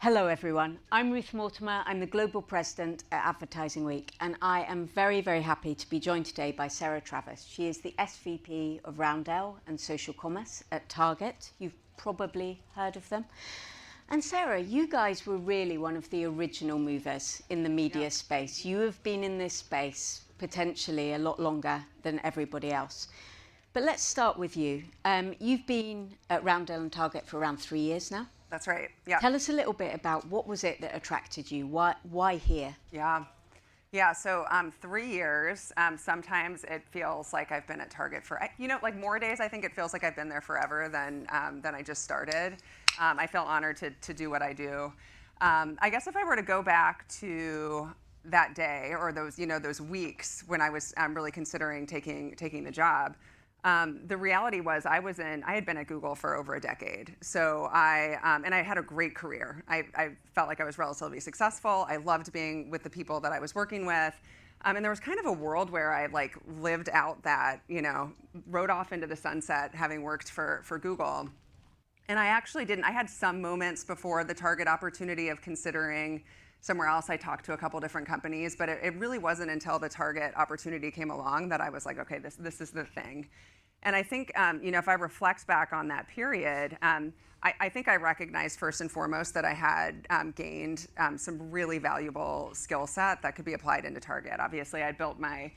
Hello everyone, I'm Ruth Mortimer, I'm the Global President at Advertising Week, and I am very, very happy to be joined today by Sarah Travis. She is the SVP of Roundel and Social Commerce at Target. You've probably heard of them. And Sarah, you guys were really one of the original movers in the media space. You have been in this space potentially a lot longer than everybody else. But let's start with you. You've been at Roundel and Target for around 3 years now. That's right. Yeah. Tell us a little bit about what was it that attracted you? Why here? Yeah. So 3 years. Sometimes it feels like I've been at Target for, like more days. I think it feels like I've been there forever than I just started. I feel honored to do what I do. I guess if I were to go back to that day or those weeks when I was really considering taking the job. The reality was I had been at Google for over a decade. So I had a great career. I felt like I was relatively successful. I loved being with the people that I was working with. And there was kind of a world where I lived out that, rode off into the sunset having worked for Google. And I actually didn't. I had some moments before the Target opportunity of considering somewhere else. I talked to a couple different companies, but it really wasn't until the Target opportunity came along that I was like, okay, this is the thing. And I think, if I reflect back on that period, I think I recognized first and foremost that I had gained some really valuable skill set that could be applied into Target. Obviously, I built my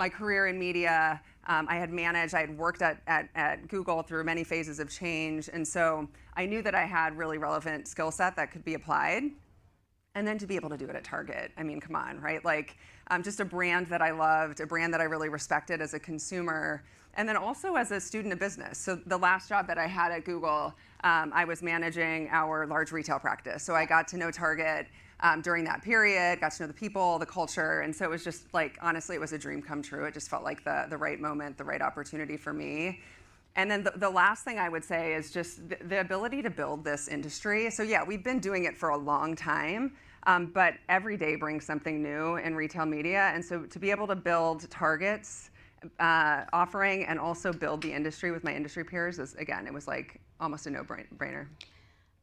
career in media. I had worked at Google through many phases of change. And so I knew that I had really relevant skill set that could be applied. And then to be able to do it at Target, I mean, come on, right? Just a brand that I loved, a brand that I really respected as a consumer, and then also as a student of business. So the last job that I had at Google, I was managing our large retail practice. So I got to know Target during that period, got to know the people, the culture, and so it was just honestly, it was a dream come true. It just felt like the right moment, the right opportunity for me. And then the last thing I would say is just the ability to build this industry. So yeah, we've been doing it for a long time, but every day brings something new in retail media. And so to be able to build Target's offering and also build the industry with my industry peers is, again, it was almost a no-brainer.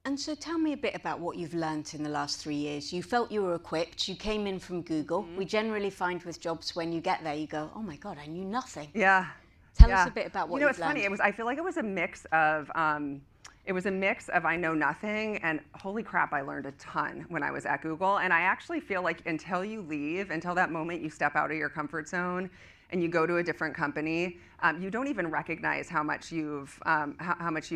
And so tell me a bit about what you've learned in the last 3 years. You felt you were equipped, you came in from Google. Mm-hmm. We generally find with jobs when you get there, you go, oh my God, I knew nothing. Yeah. Tell us a bit about what you've learned. It's funny. I feel like it was a mix of I know nothing and holy crap, I learned a ton when I was at Google. And I actually feel like until that moment you step out of your comfort zone and you go to a different company, you don't even recognize how much you've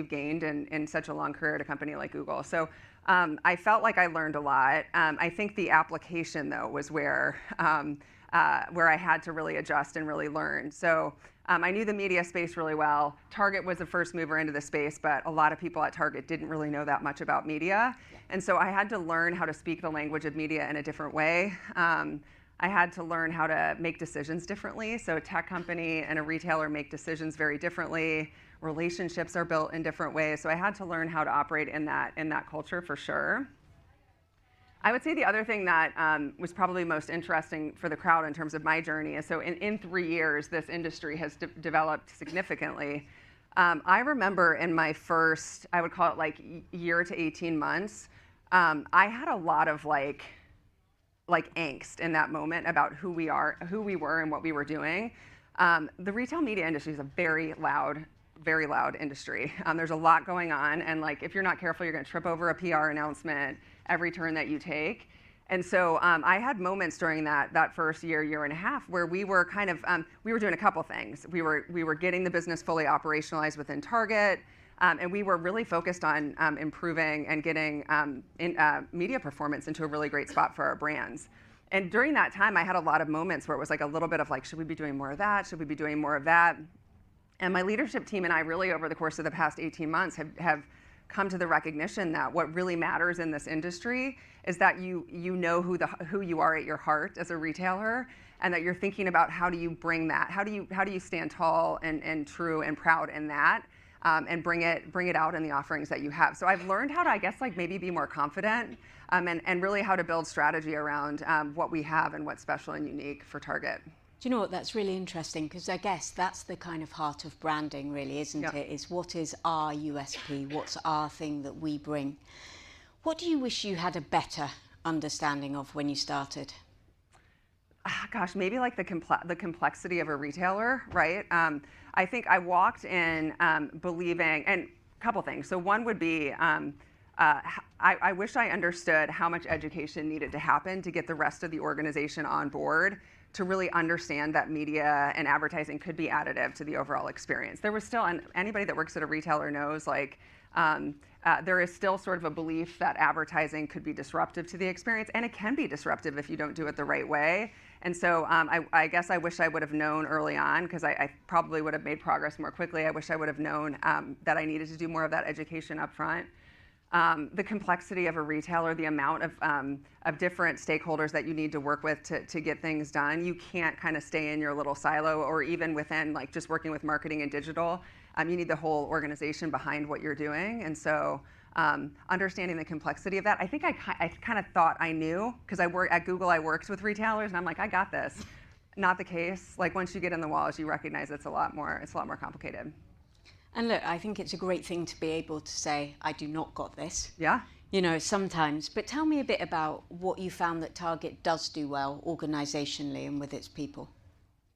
gained in such a long career at a company like Google. So I felt like I learned a lot. I think the application though was where I had to really adjust and really learn. So I knew the media space really well. Target was the first mover into the space, but a lot of people at Target didn't really know that much about media. And so I had to learn how to speak the language of media in a different way. I had to learn how to make decisions differently. So a tech company and a retailer make decisions very differently. Relationships are built in different ways. So I had to learn how to operate in that culture for sure. I would say the other thing that was probably most interesting for the crowd in terms of my journey is, so in 3 years, this industry has developed significantly. I remember in my first, I would call it year to 18 months, I had a lot of angst in that moment about who we were and what we were doing. The retail media industry is a very loud industry. There's a lot going on, and if you're not careful, you're going to trip over a PR announcement every turn that you take. And so I had moments during that first year and a half where we were we were doing a couple things. We were getting the business fully operationalized within Target, and we were really focused on improving and getting media performance into a really great spot for our brands. And during that time, I had a lot of moments where it was a little bit of should we be doing more of that? Should we be doing more of that? And my leadership team and I really, over the course of the past 18 months, have come to the recognition that what really matters in this industry is that you know who you are at your heart as a retailer, and that you're thinking about how do you bring that, how do you stand tall and true and proud in that, and bring it out in the offerings that you have. So I've learned how to, I guess, maybe be more confident, and really how to build strategy around what we have and what's special and unique for Target. Do you know what, that's really interesting, because I guess that's the kind of heart of branding, really, isn't it? Is what is our USP, what's our thing that we bring. What do you wish you had a better understanding of when you started? Gosh, maybe like the complexity of a retailer, right? I think I walked in believing, and a couple things. So one would be, I wish I understood how much education needed to happen to get the rest of the organization on board to really understand that media and advertising could be additive to the overall experience. There was still, and anybody that works at a retailer knows, like, there is still sort of a belief that advertising could be disruptive to the experience, and it can be disruptive if you don't do it the right way. And so I guess I wish I would have known early on, because I probably would have made progress more quickly. I wish I would have known that I needed to do more of that education up front. The complexity of a retailer, the amount of different stakeholders that you need to work with to get things done. You can't kind of stay in your little silo, or even within like just working with marketing and digital. You need the whole organization behind what you're doing. And so understanding the complexity of that, I think I kind of thought I knew, because at Google, I worked with retailers, and I'm like, I got this. Not the case. Like once you get in the walls, you recognize it's a lot more complicated. And look, I think it's a great thing to be able to say, I do not got this. Yeah. You know, sometimes. But tell me a bit about what you found that Target does do well organizationally and with its people.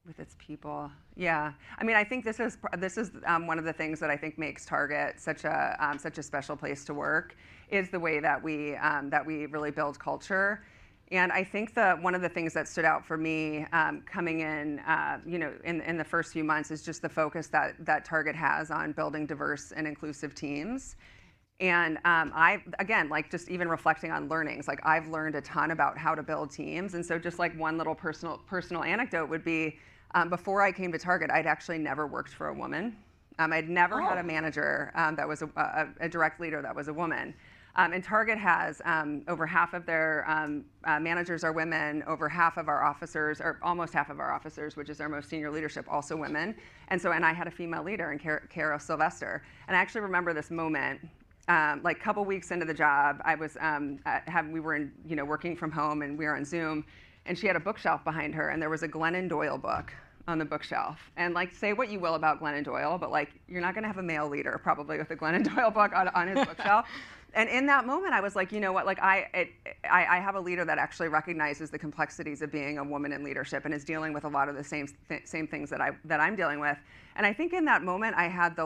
With its people, yeah. I mean, I think this is one of the things that I think makes Target such a special place to work, is the way that we really build culture. And I think one of the things that stood out for me coming in, in the first few months, is just the focus that Target has on building diverse and inclusive teams. And again, like just even reflecting on learnings, like I've learned a ton about how to build teams. And so just like one little personal anecdote would be, before I came to Target, I'd actually never worked for a woman. I'd never had a manager that was a direct leader that was a woman. And Target has over half of their managers are women, over half of our officers, or almost half of our officers, which is our most senior leadership, also women. And I had a female leader in Cara Sylvester. And I actually remember this moment, like a couple weeks into the job, I was we were working from home, and we were on Zoom, and she had a bookshelf behind her, and there was a Glennon Doyle book on the bookshelf. And like, say what you will about Glennon Doyle, but like, you're not going to have a male leader probably with a Glennon Doyle book on his bookshelf. And in that moment, I was like, you know what? Like, I have a leader that actually recognizes the complexities of being a woman in leadership and is dealing with a lot of the same things that I'm dealing with. And I think in that moment, I had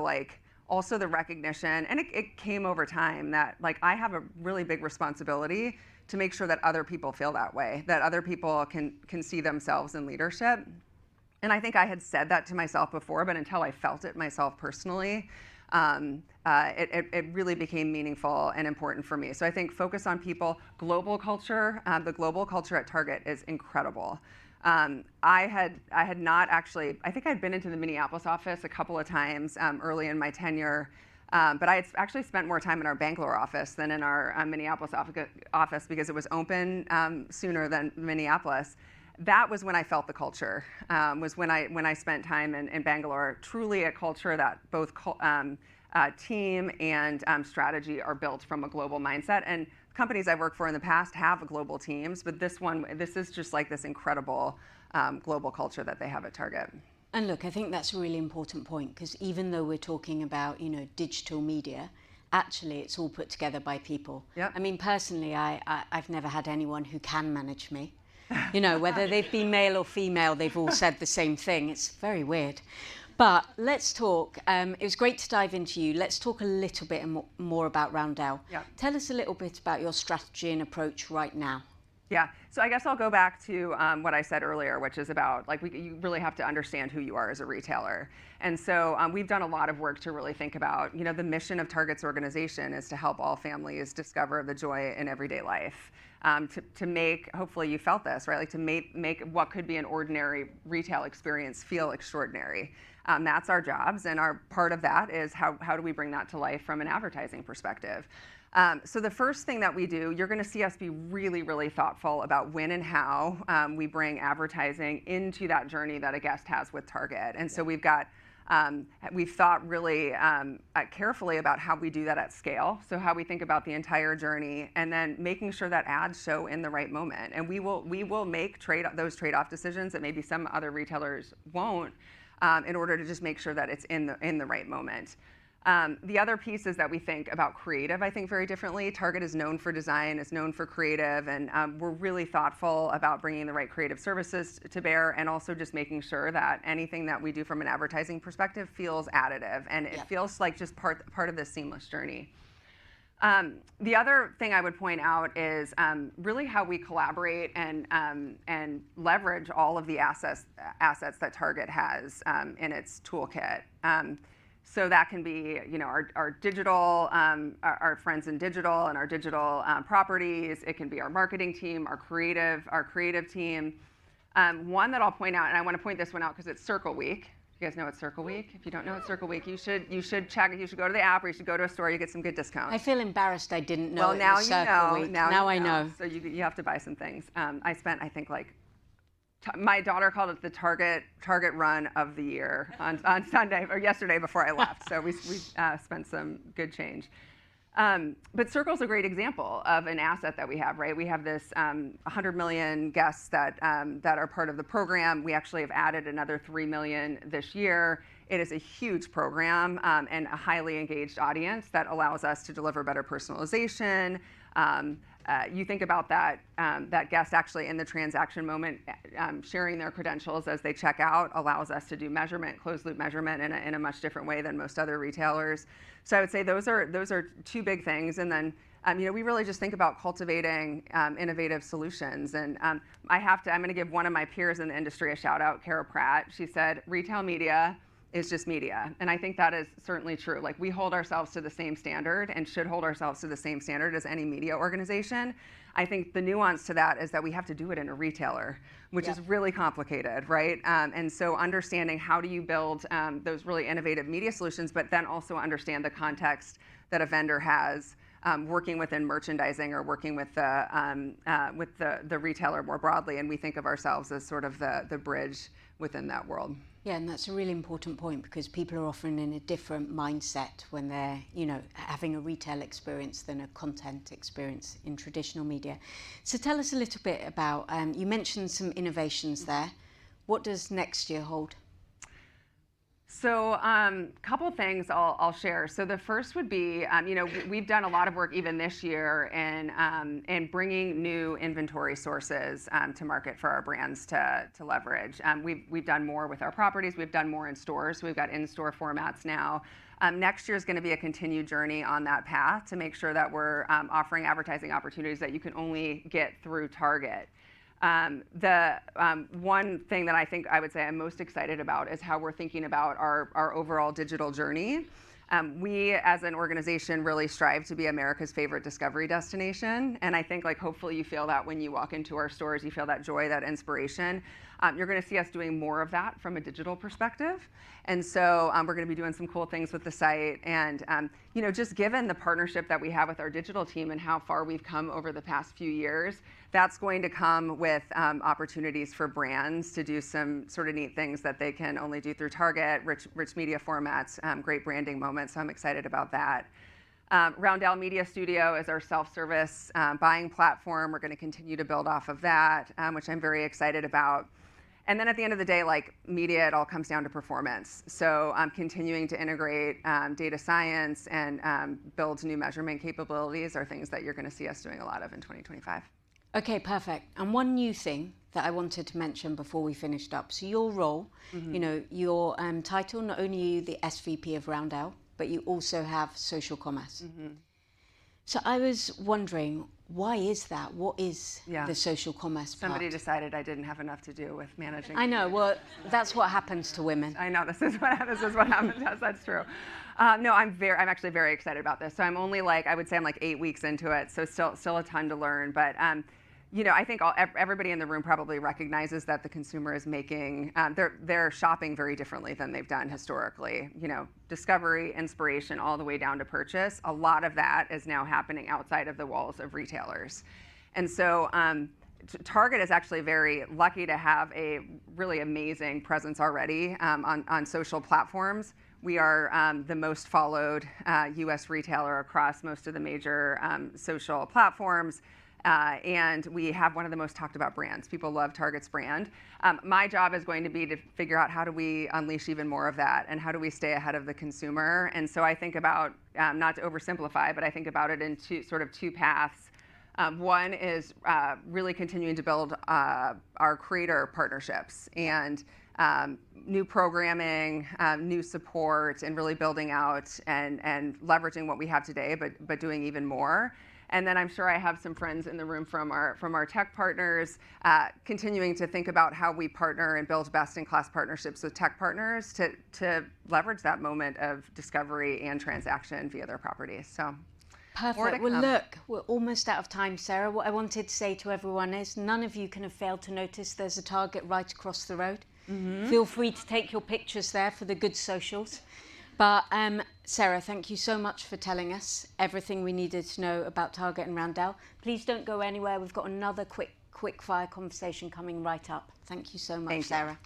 also the recognition, and it came over time, that like I have a really big responsibility to make sure that other people feel that way, that other people can see themselves in leadership. And I think I had said that to myself before, but until I felt it myself personally, it really became meaningful and important for me. So I think focus on people, global culture. The global culture at Target is incredible. I had not actually, I think I'd been into the Minneapolis office a couple of times early in my tenure, but I had actually spent more time in our Bangalore office than in our Minneapolis office, because it was open sooner than Minneapolis. That was when I felt the culture, was when I spent time in Bangalore. Truly a culture that both team and strategy are built from a global mindset. And companies I've worked for in the past have global teams, but this is just like this incredible global culture that they have at Target. And look, I think that's a really important point, because even though we're talking about, digital media, actually it's all put together by people. Yep. I mean, personally, I've never had anyone who can manage me. Whether they've been male or female, they've all said the same thing. It's very weird. But let's talk. It was great to dive into you. Let's talk a little bit more about Roundel. Yeah. Tell us a little bit about your strategy and approach right now. Yeah, so I guess I'll go back to what I said earlier, which is about you really have to understand who you are as a retailer. And so we've done a lot of work to really think about, the mission of Target's organization is to help all families discover the joy in everyday life. To make, hopefully you felt this, right? Like to make what could be an ordinary retail experience feel extraordinary. That's our jobs, and our part of that is how do we bring that to life from an advertising perspective. So the first thing that we do, you're going to see us be really, really thoughtful about when and how we bring advertising into that journey that a guest has with Target. And so we've thought really carefully about how we do that at scale. So how we think about the entire journey, and then making sure that ads show in the right moment. And we will make those trade-off decisions that maybe some other retailers won't, in order to just make sure that it's in the right moment. The other piece is that we think about creative, I think, very differently. Target is known for design, is known for creative, and we're really thoughtful about bringing the right creative services to bear, and also just making sure that anything that we do from an advertising perspective feels additive, and it feels like just part of this seamless journey. The other thing I would point out is really how we collaborate and leverage all of the assets that Target has in its toolkit. So that can be, our digital, our friends in digital and our digital properties. It can be our marketing team, our creative team. One that I'll point out, and I want to point this one out because it's Circle Week. You guys know it's Circle Week? If you don't know it's Circle Week, you should check it. You should go to the app, or you should go to a store. You get some good discounts. I feel embarrassed I didn't know well, it now was you Circle know. Week. Now I know. So you have to buy some things. I spent, I think, my daughter called it the Target run of the year on Sunday or yesterday before I left. So we spent some good change. But Circle's a great example of an asset that we have, right? We have this 100 million guests that are part of the program. We actually have added another 3 million this year. It is a huge program and a highly engaged audience that allows us to deliver better personalization. You think about that guest actually in the transaction moment sharing their credentials as they check out allows us to do measurement, closed loop measurement in a much different way than most other retailers. So I would say those are two big things. And then we really just think about cultivating innovative solutions. And I'm going to give one of my peers in the industry a shout out, Kara Pratt. She said, retail media is just media. And I think that is certainly true. Like, we hold ourselves to the same standard and should hold ourselves to the same standard as any media organization. I think the nuance to that is that we have to do it in a retailer, which is really complicated, right? And so understanding how do you build those really innovative media solutions, but then also understand the context that a vendor has working within merchandising or working with the retailer more broadly. And we think of ourselves as sort of the bridge within that world. Yeah, and that's a really important point because people are often in a different mindset when they're, having a retail experience than a content experience in traditional media. So tell us a little bit about, you mentioned some innovations there. What does next year hold? So a couple things I'll share. So the first would be, we've done a lot of work even this year in bringing new inventory sources to market for our brands to leverage. We've done more with our properties. We've done more in stores. We've got in-store formats now. Next year is going to be a continued journey on that path to make sure that we're offering advertising opportunities that you can only get through Target. The one thing that I would say I'm most excited about is how we're thinking about our overall digital journey. We as an organization really strive to be America's favorite discovery destination. And I think hopefully you feel that when you walk into our stores, you feel that joy, that inspiration. You're going to see us doing more of that from a digital perspective. And so we're going to be doing some cool things with the site. And just given the partnership that we have with our digital team and how far we've come over the past few years, that's going to come with opportunities for brands to do some sort of neat things that they can only do through Target, rich media formats, great branding moments. So I'm excited about that. Roundel Media Studio is our self-service buying platform. We're going to continue to build off of that, which I'm very excited about. And then at the end of the day, media, it all comes down to performance. So continuing to integrate data science and build new measurement capabilities are things that you're going to see us doing a lot of in 2025. Okay, perfect. And one new thing that I wanted to mention before we finished up. So your role, your title, not only are you the SVP of Roundel, but you also have social commerce. Mm-hmm. So I was wondering, why is that? What is the social commerce part? Somebody decided I didn't have enough to do with managing. I know. Well, that's what happens to women. I know. This is what happens to us. That's true. No, I'm actually very excited about this. So I'm only I would say I'm 8 weeks into it. So still a ton to learn. But I think everybody in the room probably recognizes that the consumer is making, they're shopping very differently than they've done historically. Discovery, inspiration, all the way down to purchase. A lot of that is now happening outside of the walls of retailers. And so Target is actually very lucky to have a really amazing presence already on social platforms. We are the most followed US retailer across most of the major social platforms. and we have one of the most talked about brands. People love Target's brand. My job is going to be to figure out how do we unleash even more of that, and how do we stay ahead of the consumer. And so I think about, not to oversimplify, but I think about it in two paths. One is really continuing to build our creator partnerships and new programming, new support, and really building out and leveraging what we have today, but doing even more. And then I'm sure I have some friends in the room from our tech partners, continuing to think about how we partner and build best-in-class partnerships with tech partners to leverage that moment of discovery and transaction via their properties. So. Perfect. Well, look, we're almost out of time, Sarah. What I wanted to say to everyone is none of you can have failed to notice there's a Target right across the road. Mm-hmm. Feel free to take your pictures there for the good socials. But Sarah, thank you so much for telling us everything we needed to know about Target and Roundel. Please don't go anywhere. We've got another quick fire conversation coming right up. Thank you so much, Sarah.